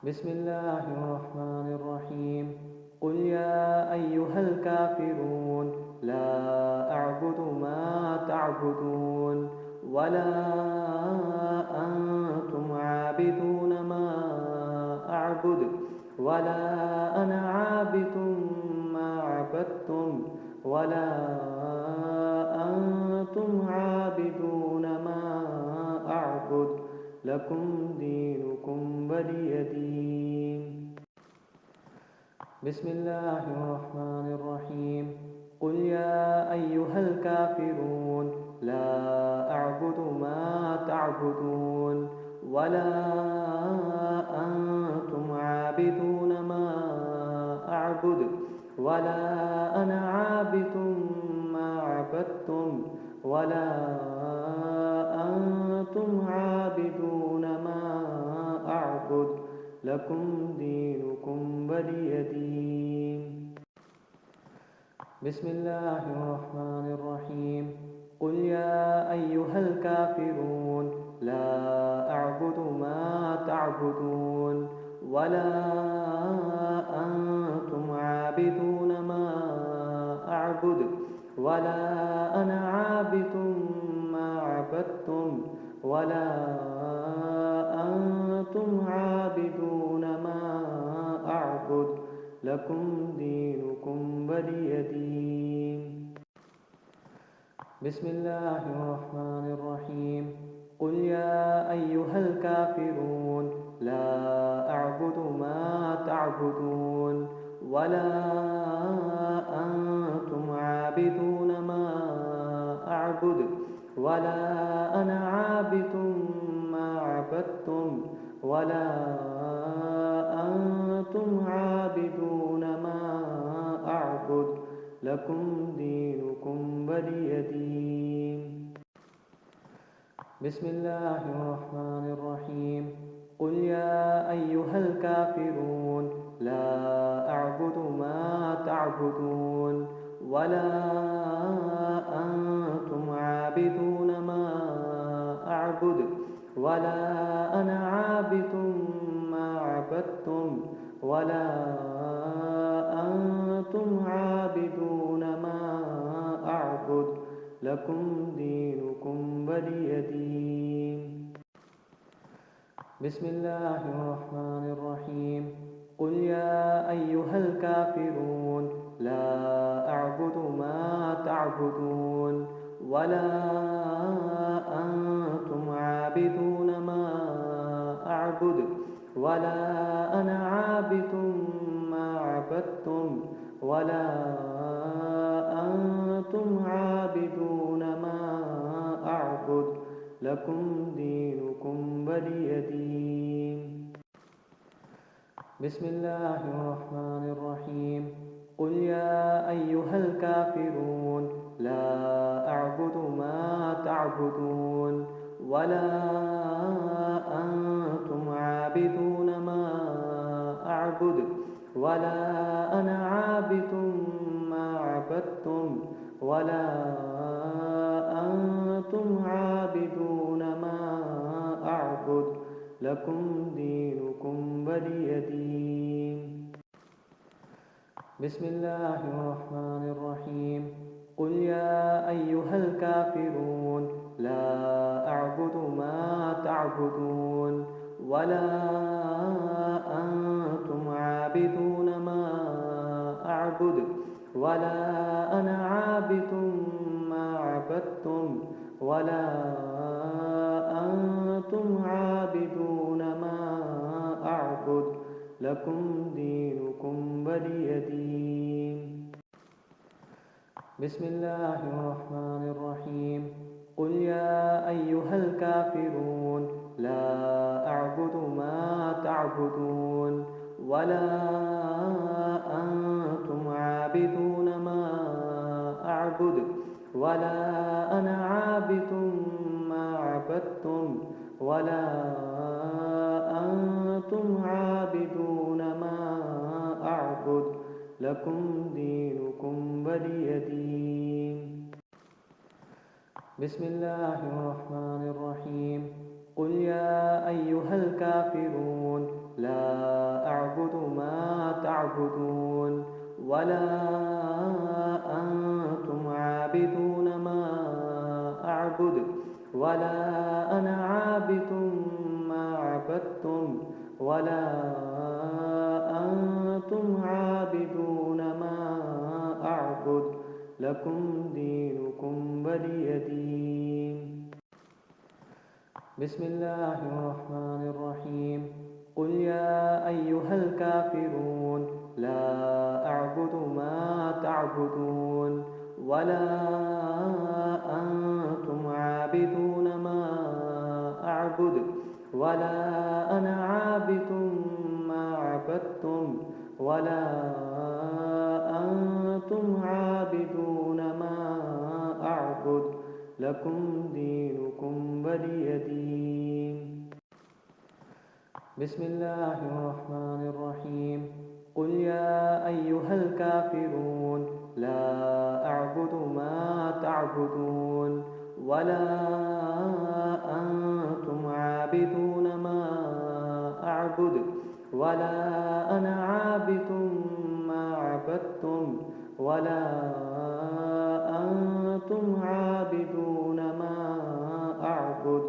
بسم الله الرحمن الرحيم. قل يا أيها الكافرون لا أعبد ما تعبدون ولا أنتم عابدون ما أعبد ولا أنا عابد ما عبدتم ولا أنتم عابدون ما أعبد لكم دينكم ولي دين. بسم الله الرحمن الرحيم. قل يا أيها الكافرون لا أعبد ما تعبدون ولا أنتم عابدون ما أعبد ولا أنا عابد ما عبدتم ولا أنتم عابدون ما أعبد لكم دينكم ولي دين. بسم الله الرحمن الرحيم. قل يا أيها الكافرون لا أعبد ما تعبدون ولا أنتم عابدون ما أعبد ولا أنا عابد ما عبدتم ولا أنتم عابدون ما أعبد لكم دينكم ولي دين. بسم الله الرحمن الرحيم. قل يا أيها الكافرون لا أعبد ما تعبدون ولا أنتم عابدون ما أعبد ولا أنا عابد ما عبدتم ولا أنتم عابدون ما أعبد لكم دينكم ولي دين. بسم الله الرحمن الرحيم. قل يا أيها الكافرون لا أعبد ما تعبدون ولا أنتم عابدون ما أعبد ولا أنا عابد ما عبدتم ولا أنتم عابدون ما أعبد لكم دينكم ولي دين. بسم الله الرحمن الرحيم. قل يا أيها الكافرون لا أعبد ما تعبدون ولا أنتم عابدون ما أعبد ولا أنا عابد ما عبدتم ولا أنتم عابدون ما أعبد لكم دينكم ولي دين. بسم الله الرحمن الرحيم. قل يا أيها الكافرون لا أعبد ما تعبدون ولا أنتم عابدون ما أعبد ولا أنا عابد ما عبدتم ولا أنتم عابدون ما أعبد لكم دينكم ولي دين. بسم الله الرحمن الرحيم. قل يا أيها الكافرون لا أعبد ما تعبدون ولا أنتم عابدون ما أعبد ولا أنا عابد ما عبدتم ولا أنتم عابدون ما أعبد لكم دينكم ولي دين. بسم الله الرحمن الرحيم. قل يا أيها الكافرون لا أعبد ما تعبدون ولا أنتم عابدون ما أعبد ولا أنا عابد ما عبدتم ولا أنتم عابدون ما أعبد لكم دينكم ولي دين. بسم الله الرحمن الرحيم. قل يا أيها الكافرون لا أعبد ما تعبدون ولا أنتم عابدون ما أعبد ولا أنا عابد ما عبدتم ولا أنتم عابدون ما أعبد لكم دينكم ولي دين. بسم الله الرحمن الرحيم. قل يا أيها الكافرون لا أعبد ما تعبدون ولا أنتم عابدون ما أعبد ولا أنا عابد ما عبدتم ولا أنتم عابدون ما أعبد لكم دينكم ولي دين. بسم الله الرحمن الرحيم. قل يا أيها الكافرون لا أعبد ما تعبدون ولا أنتم عابدون ما أعبد ولا أنا عابد ما عبدتم ولا أنتم عابدون ما أعبد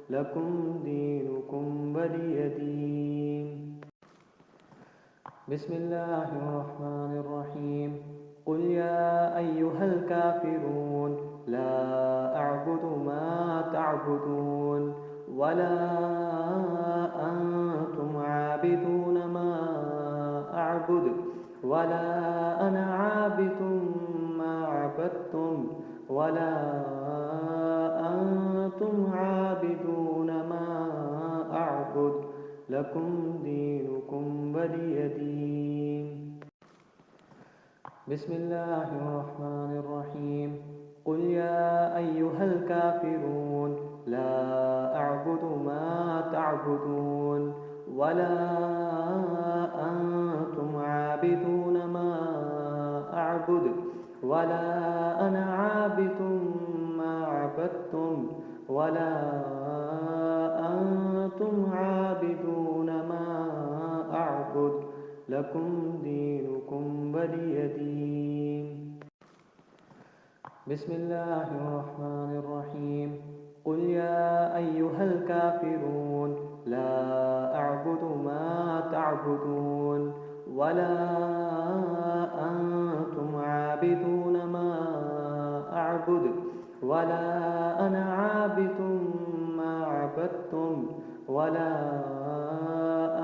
لكم دينكم ولي دين. بسم الله الرحمن الرحيم. قل يا أيها الكافرون لا أعبد ما تعبدون ولا أنتم عابدون ما أعبد ولا أنا عابد ما عبدتم ولا أنتم عابدون ما أعبد لكم دينكم ولي دين. بسم الله الرحمن الرحيم. قل يا أيها الكافرون لا أعبد ما تعبدون ولا أنتم عابدون ما أعبد ولا أنا عابد ما عبدتم ولا أنتم عابدون ما أعبد لكم دينكم ولي دين. بسم الله الرحمن الرحيم. قل يا أيها الكافرون لا أعبد ما تعبدون ولا أنتم عابدون ما أعبد ولا أنا عابد ما عبدتم ولا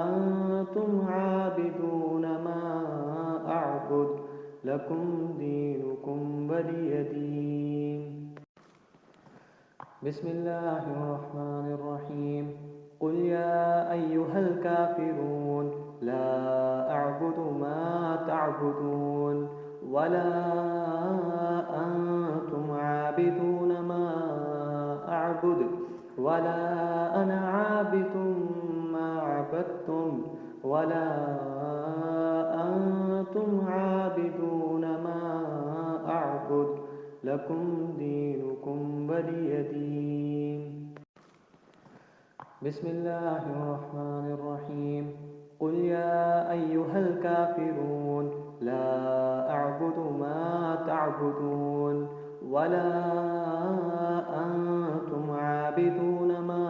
أنتم عابدون ما أعبد لكم دينكم ولي دين. بسم الله الرحمن الرحيم. قل يا أيها الكافرون لا أعبد ما تعبدون ولا أنتم عابدون ما أعبد ولا أنا عابد ما عبدتم ولا أنتم عابدون ما أعبد لكم دينكم ولي دين. بسم الله الرحمن الرحيم. قل يا أيها الكافرون لا أعبد ما تعبدون ولا أنتم عابدون ما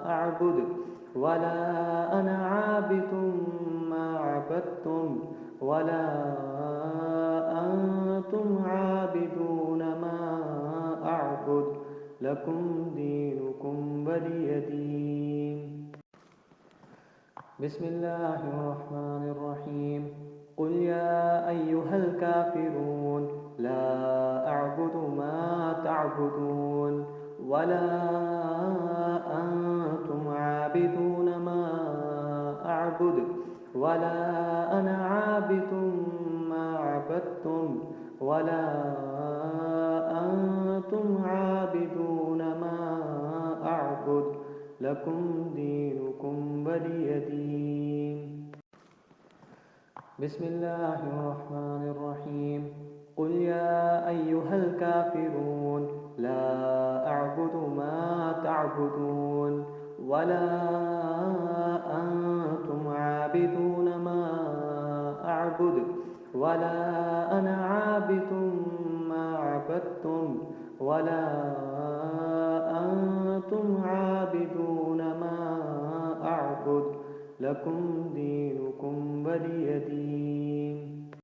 أعبد ولا أنا عابد ما عبدتم ولا أنتم عابدون ما أعبد لكم دينكم ولي دين. بسم الله الرحمن الرحيم. قل يا أيها الكافرون لا أعبد ما تعبدون ولا أنتم عابدون ما أعبد ولا أنا عابد ما عبدتم ولا أنتم عابدون ما أعبد لكم دينكم ولي دين. بسم الله الرحمن الرحيم. قل يا أيها الكافرون لا أعبد ما تعبدون ولا أنتم عابدون ما أعبد ولا أنا عابد ما عبدتم ولا أنتم عابدون ما أعبد لكم دينكم ولي دين